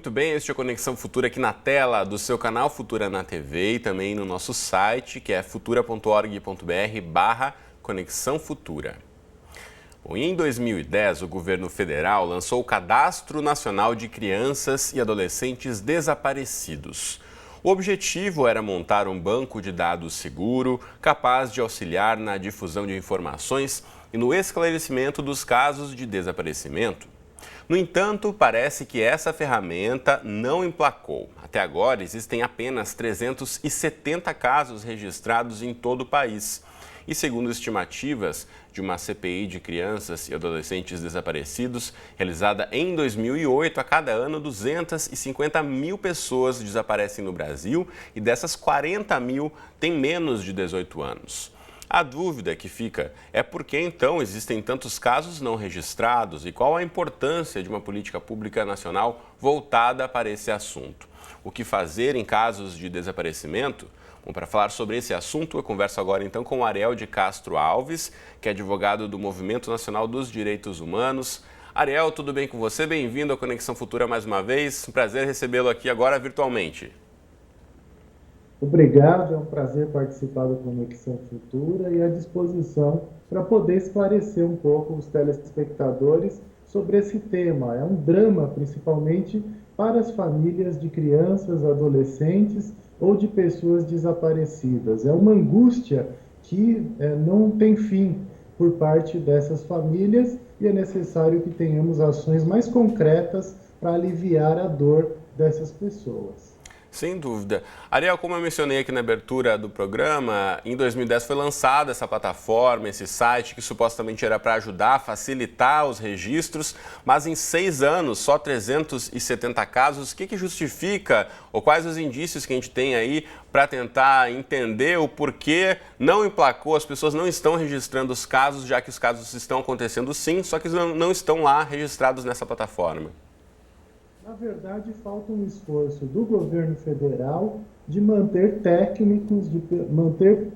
muito bem, este é o Conexão Futura aqui na tela do seu canal Futura na TV e também no nosso site, que é futura.org.br/Conexão Futura. Bom, em 2010, o governo federal lançou o Cadastro Nacional de Crianças e Adolescentes Desaparecidos. O objetivo era montar um banco de dados seguro, capaz de auxiliar na difusão de informações e no esclarecimento dos casos de desaparecimento. No entanto, parece que essa ferramenta não emplacou. Até agora, existem apenas 370 casos registrados em todo o país. E segundo estimativas de uma CPI de crianças e adolescentes desaparecidos, realizada em 2008, a cada ano 250 mil pessoas desaparecem no Brasil e dessas 40 mil têm menos de 18 anos. A dúvida que fica é por que então existem tantos casos não registrados e qual a importância de uma política pública nacional voltada para esse assunto. O que fazer em casos de desaparecimento? Bom, para falar sobre esse assunto, eu converso agora então com o Ariel de Castro Alves, que é advogado do Movimento Nacional dos Direitos Humanos. Ariel, tudo bem com você? Bem-vindo à Conexão Futura mais uma vez. Um prazer recebê-lo aqui agora virtualmente. Obrigado, é um prazer participar da Conexão Futura e à disposição para poder esclarecer um pouco os telespectadores sobre esse tema. É um drama, principalmente para as famílias de crianças, adolescentes ou de pessoas desaparecidas. É uma angústia que não tem fim por parte dessas famílias e é necessário que tenhamos ações mais concretas para aliviar a dor dessas pessoas. Sem dúvida. Ariel, como eu mencionei aqui na abertura do programa, em 2010 foi lançada essa plataforma, esse site que supostamente era para ajudar, facilitar os registros, mas em 6 anos, só 370 casos. O que justifica ou quais os indícios que a gente tem aí para tentar entender o porquê não emplacou, as pessoas não estão registrando os casos, já que os casos estão acontecendo sim, só que não estão lá registrados nessa plataforma? Na verdade, falta um esforço do governo federal de manter técnicos, de manter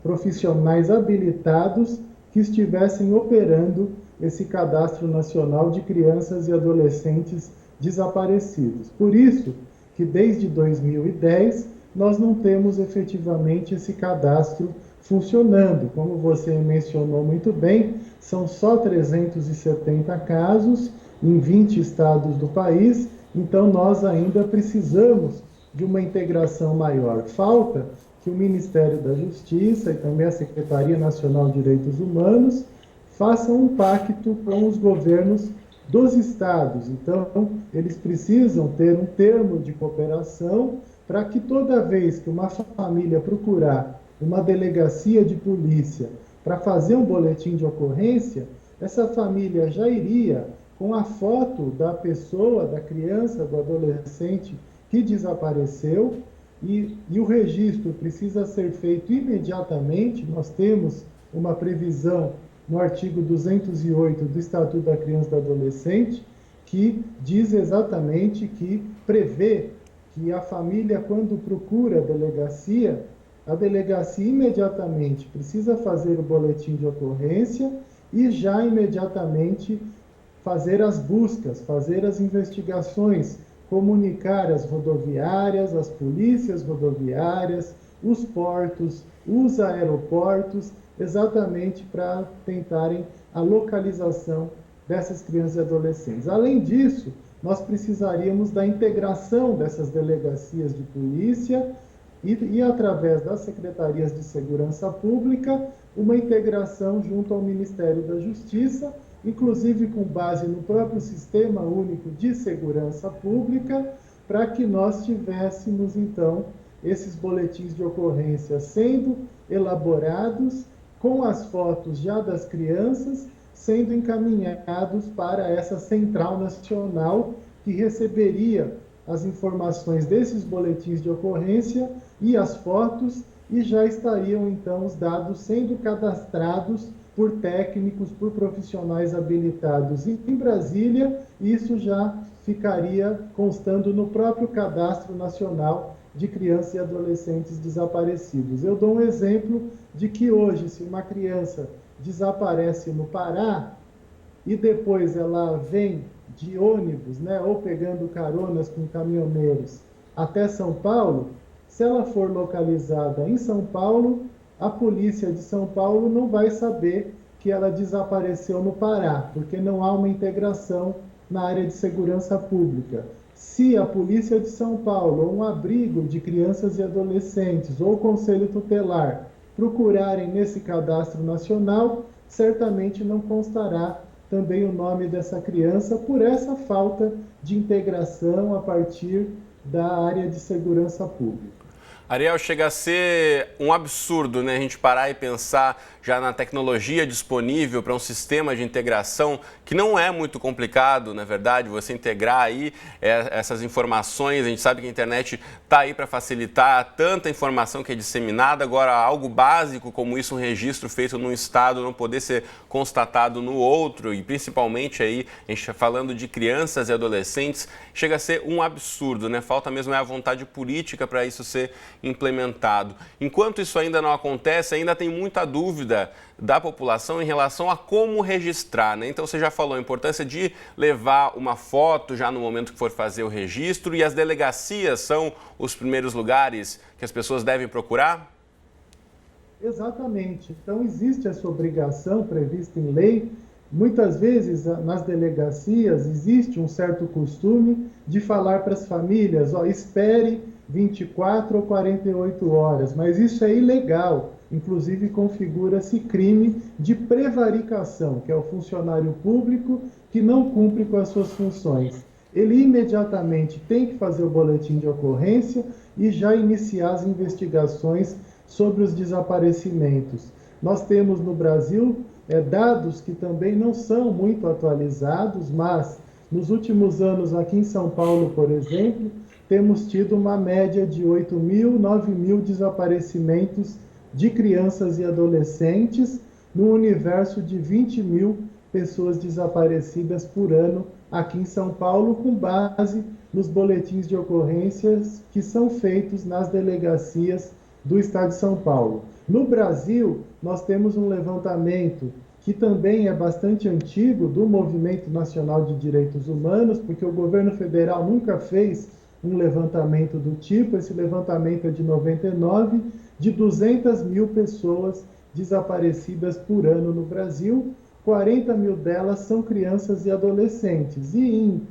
profissionais habilitados que estivessem operando esse cadastro nacional de crianças e adolescentes desaparecidos. Por isso que desde 2010 nós não temos efetivamente esse cadastro funcionando. Como você mencionou muito bem, são só 370 casos em 20 estados do país. Então, nós ainda precisamos de uma integração maior. Falta que o Ministério da Justiça e também a Secretaria Nacional de Direitos Humanos façam um pacto com os governos dos estados. Então, eles precisam ter um termo de cooperação para que toda vez que uma família procurar uma delegacia de polícia para fazer um boletim de ocorrência, essa família já iria com a foto da pessoa, da criança, do adolescente que desapareceu e o registro precisa ser feito imediatamente. Nós temos uma previsão no artigo 208 do Estatuto da Criança e do Adolescente que diz exatamente que prevê que a família, quando procura a delegacia imediatamente precisa fazer o boletim de ocorrência e já imediatamente fazer as buscas, fazer as investigações, comunicar as rodoviárias, as polícias rodoviárias, os portos, os aeroportos, exatamente para tentarem a localização dessas crianças e adolescentes. Além disso, nós precisaríamos da integração dessas delegacias de polícia e através das secretarias de segurança pública, uma integração junto ao Ministério da Justiça, inclusive com base no próprio Sistema Único de Segurança Pública, para que nós tivéssemos, então, esses boletins de ocorrência sendo elaborados com as fotos já das crianças, sendo encaminhados para essa Central Nacional que receberia as informações desses boletins de ocorrência e as fotos, e já estariam, então, os dados sendo cadastrados por técnicos, por profissionais habilitados em Brasília, e isso já ficaria constando no próprio Cadastro Nacional de Crianças e Adolescentes Desaparecidos. Eu dou um exemplo de que hoje, se uma criança desaparece no Pará e depois ela vem de ônibus, né, ou pegando caronas com caminhoneiros até São Paulo, se ela for localizada em São Paulo, a polícia de São Paulo não vai saber que ela desapareceu no Pará, porque não há uma integração na área de segurança pública. Se a polícia de São Paulo, ou um abrigo de crianças e adolescentes, ou o Conselho Tutelar, procurarem nesse cadastro nacional, certamente não constará também o nome dessa criança por essa falta de integração a partir da área de segurança pública. Ariel, chega a ser um absurdo, né? A gente parar e pensar já na tecnologia disponível para um sistema de integração que não é muito complicado, na verdade, você integrar aí essas informações. A gente sabe que a internet está aí para facilitar tanta informação que é disseminada. Agora, algo básico como isso, um registro feito num estado, não poder ser constatado no outro, e principalmente aí, a gente está falando de crianças e adolescentes, chega a ser um absurdo, né? Falta mesmo a vontade política para isso ser implementado. Enquanto isso ainda não acontece, ainda tem muita dúvida da população em relação a como registrar, né? Então você já falou a importância de levar uma foto já no momento que for fazer o registro, e as delegacias são os primeiros lugares que as pessoas devem procurar? Exatamente. Então existe essa obrigação prevista em lei. Muitas vezes nas delegacias existe um certo costume de falar para as famílias, espere 24 ou 48 horas, mas isso é ilegal. Inclusive, configura-se crime de prevaricação, que é o funcionário público que não cumpre com as suas funções. Ele imediatamente tem que fazer o boletim de ocorrência e já iniciar as investigações sobre os desaparecimentos. Nós temos no Brasil dados que também não são muito atualizados, mas nos últimos anos aqui em São Paulo, por exemplo, temos tido uma média de 8.000, 9.000 desaparecimentos de crianças e adolescentes, no universo de 20.000 pessoas desaparecidas por ano aqui em São Paulo, com base nos boletins de ocorrências que são feitos nas delegacias do Estado de São Paulo. No Brasil, nós temos um levantamento que também é bastante antigo, do Movimento Nacional de Direitos Humanos, porque o governo federal nunca fez um levantamento do tipo. Esse levantamento é de 99, de 200.000 pessoas desaparecidas por ano no Brasil. 40.000 delas são crianças e adolescentes. E em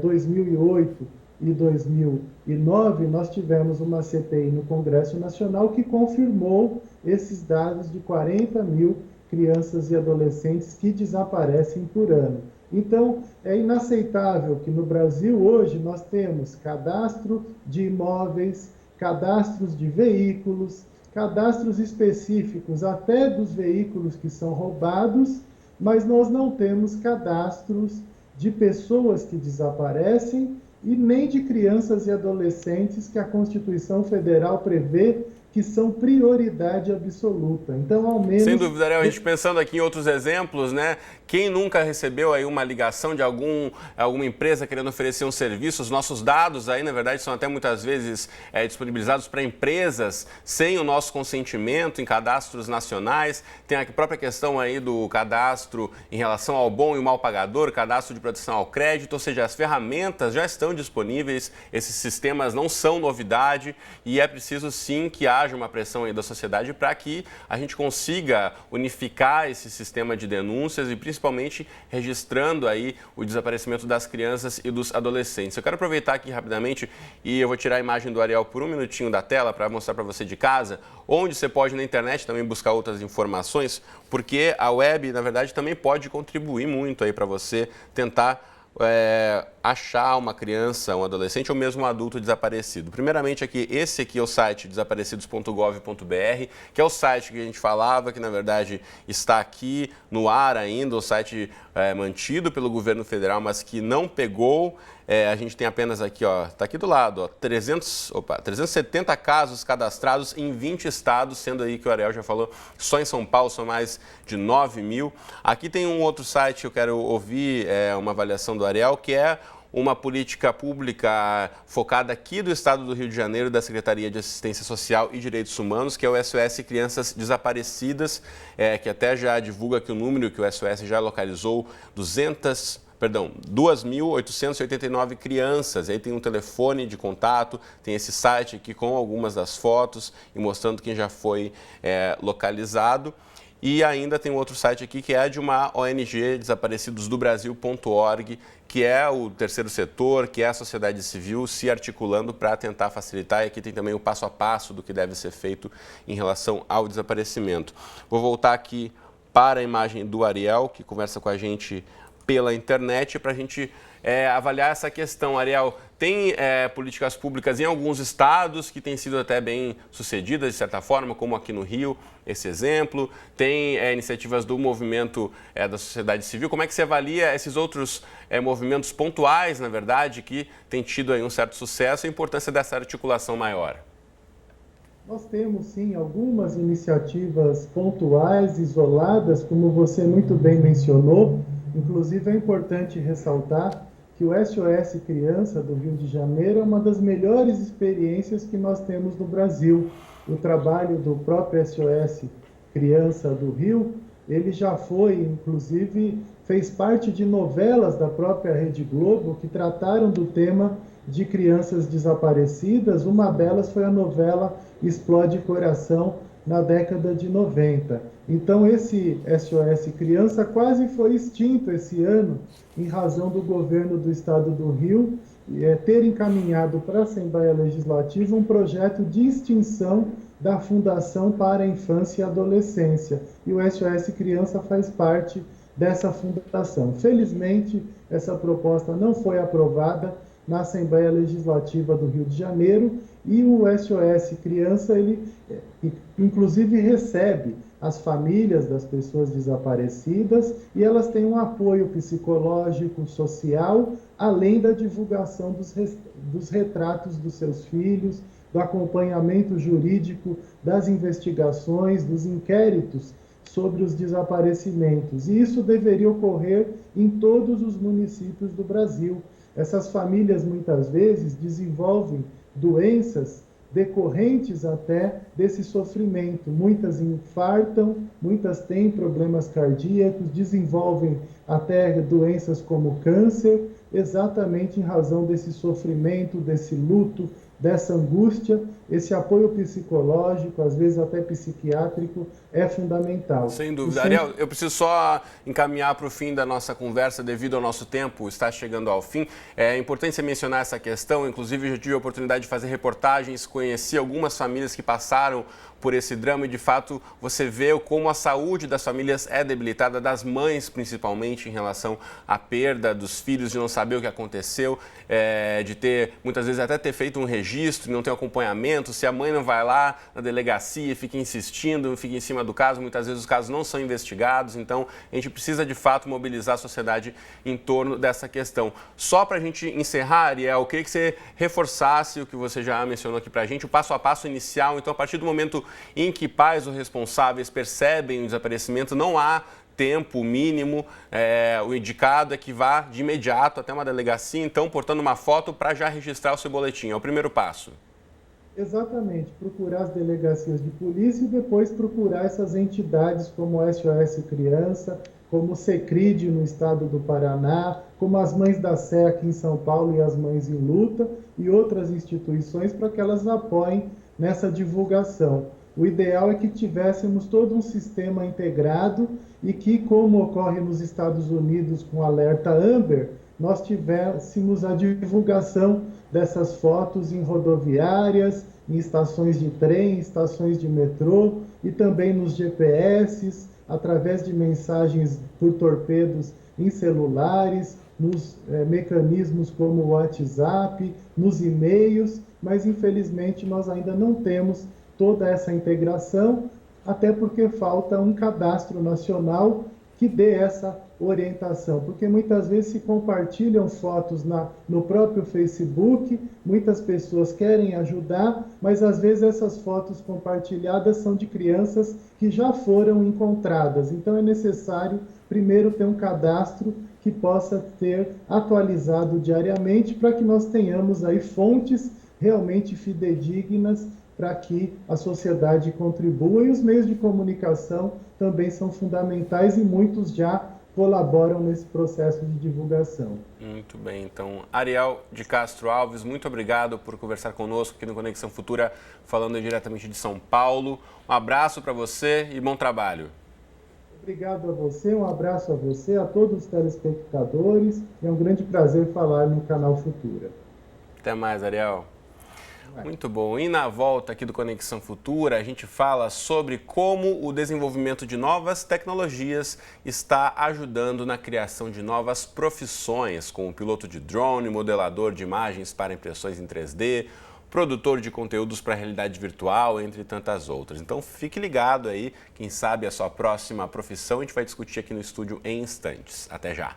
2008 e 2009, nós tivemos uma CPI no Congresso Nacional que confirmou esses dados de 40.000 crianças e adolescentes que desaparecem por ano. Então, é inaceitável que no Brasil hoje nós temos cadastro de imóveis, cadastros de veículos, cadastros específicos até dos veículos que são roubados, mas nós não temos cadastros de pessoas que desaparecem e nem de crianças e adolescentes que a Constituição Federal prevê que são prioridade absoluta. Então, ao menos... Sem dúvida, Ariel, a gente pensando aqui em outros exemplos, né? Quem nunca recebeu aí uma ligação de alguma empresa querendo oferecer um serviço? Os nossos dados aí, na verdade, são até muitas vezes disponibilizados para empresas sem o nosso consentimento, em cadastros nacionais. Tem a própria questão aí do cadastro em relação ao bom e o mal pagador, cadastro de proteção ao crédito, ou seja, as ferramentas já estão disponíveis, esses sistemas não são novidade, e é preciso sim que haja uma pressão aí da sociedade para que a gente consiga unificar esse sistema de denúncias e principalmente registrando aí o desaparecimento das crianças e dos adolescentes. Eu quero aproveitar aqui rapidamente e eu vou tirar a imagem do Ariel por um minutinho da tela para mostrar para você de casa, onde você pode na internet também buscar outras informações, porque a web, na verdade, também pode contribuir muito aí para você tentar achar uma criança, um adolescente ou mesmo um adulto desaparecido. Primeiramente esse aqui é o site desaparecidos.gov.br, que é o site que a gente falava, que na verdade está aqui no ar ainda, o site mantido pelo governo federal, mas que não pegou. A gente tem apenas aqui, está aqui do lado, 370 casos cadastrados em 20 estados, sendo aí que o Ariel já falou, só em São Paulo são mais de 9.000. Aqui tem um outro site, eu quero ouvir uma avaliação do Ariel, que é uma política pública focada aqui do estado do Rio de Janeiro, da Secretaria de Assistência Social e Direitos Humanos, que é o SOS Crianças Desaparecidas, que até já divulga aqui o número que o SOS já localizou, 2.889 crianças. Aí tem um telefone de contato, tem esse site aqui com algumas das fotos e mostrando quem já foi localizado. E ainda tem um outro site aqui que é de uma ONG, desaparecidosdobrasil.org, que é o terceiro setor, que é a sociedade civil se articulando para tentar facilitar. E aqui tem também o passo a passo do que deve ser feito em relação ao desaparecimento. Vou voltar aqui para a imagem do Ariel, que conversa com a gente pela internet, para a gente avaliar essa questão. Ariel, tem políticas públicas em alguns estados que têm sido até bem sucedidas, de certa forma, como aqui no Rio, esse exemplo. Tem iniciativas do movimento da sociedade civil. Como é que você avalia esses outros movimentos pontuais, na verdade, que têm tido aí um certo sucesso e a importância dessa articulação maior? Nós temos, sim, algumas iniciativas pontuais, isoladas, como você muito bem mencionou. Inclusive, é importante ressaltar que o SOS Criança do Rio de Janeiro é uma das melhores experiências que nós temos no Brasil. O trabalho do próprio SOS Criança do Rio, ele já foi, inclusive, fez parte de novelas da própria Rede Globo que trataram do tema de crianças desaparecidas. Uma delas foi a novela Explode Coração, na década de 90. Então, esse SOS Criança quase foi extinto esse ano, em razão do governo do estado do Rio ter encaminhado para a Assembleia Legislativa um projeto de extinção da Fundação para a Infância e Adolescência. E o SOS Criança faz parte dessa fundação. Felizmente, essa proposta não foi aprovada na Assembleia Legislativa do Rio de Janeiro, e o SOS Criança, ele inclusive recebe as famílias das pessoas desaparecidas e elas têm um apoio psicológico, social, além da divulgação dos retratos dos seus filhos, do acompanhamento jurídico, das investigações, dos inquéritos sobre os desaparecimentos. E isso deveria ocorrer em todos os municípios do Brasil. Essas famílias, muitas vezes, desenvolvem doenças decorrentes até desse sofrimento. Muitas infartam, muitas têm problemas cardíacos, desenvolvem até doenças como câncer, exatamente em razão desse sofrimento, desse luto, dessa angústia. Esse apoio psicológico, às vezes até psiquiátrico, é fundamental. Sem dúvida. Ariel, eu preciso só encaminhar para o fim da nossa conversa, devido ao nosso tempo está chegando ao fim. É importante você mencionar essa questão, inclusive eu já tive a oportunidade de fazer reportagens, conheci algumas famílias que passaram por esse drama e, de fato, você vê como a saúde das famílias é debilitada, das mães principalmente, em relação à perda dos filhos, de não saber o que aconteceu, de ter, muitas vezes, até ter feito um registro e não ter um acompanhamento. Se a mãe não vai lá na delegacia, fica insistindo, fica em cima do caso, muitas vezes os casos não são investigados. Então, a gente precisa, de fato, mobilizar a sociedade em torno dessa questão. Só para a gente encerrar, Ariel, eu queria que você reforçasse o que você já mencionou aqui para a gente, o passo a passo inicial. Então, a partir do momento em que pais ou responsáveis percebem o desaparecimento, não há tempo mínimo, o indicado é que vá de imediato até uma delegacia, então, portando uma foto para já registrar o seu boletim. É o primeiro passo. Exatamente, procurar as delegacias de polícia e depois procurar essas entidades como o SOS Criança, como o Secrid no estado do Paraná, como as Mães da Sé aqui em São Paulo e as Mães em Luta, e outras instituições, para que elas apoiem nessa divulgação. O ideal é que tivéssemos todo um sistema integrado e que, como ocorre nos Estados Unidos com o alerta Amber, nós tivéssemos a divulgação dessas fotos em rodoviárias, em estações de trem, estações de metrô e também nos GPS, através de mensagens por torpedos em celulares, nos mecanismos como o WhatsApp, nos e-mails, mas infelizmente nós ainda não temos toda essa integração, até porque falta um cadastro nacional que dê essa orientação, porque muitas vezes se compartilham fotos no próprio Facebook, muitas pessoas querem ajudar, mas às vezes essas fotos compartilhadas são de crianças que já foram encontradas. Então é necessário primeiro ter um cadastro que possa ser atualizado diariamente para que nós tenhamos aí fontes realmente fidedignas para que a sociedade contribua, e os meios de comunicação também são fundamentais e muitos já colaboram nesse processo de divulgação. Muito bem, então, Ariel de Castro Alves, muito obrigado por conversar conosco aqui no Conexão Futura, falando diretamente de São Paulo. Um abraço para você e bom trabalho. Obrigado a você, um abraço a você, a todos os telespectadores. É um grande prazer falar no canal Futura. Até mais, Ariel. Muito bom. E na volta aqui do Conexão Futura, a gente fala sobre como o desenvolvimento de novas tecnologias está ajudando na criação de novas profissões, como piloto de drone, modelador de imagens para impressões em 3D, produtor de conteúdos para realidade virtual, entre tantas outras. Então fique ligado aí, quem sabe a sua próxima profissão, a gente vai discutir aqui no estúdio em instantes. Até já!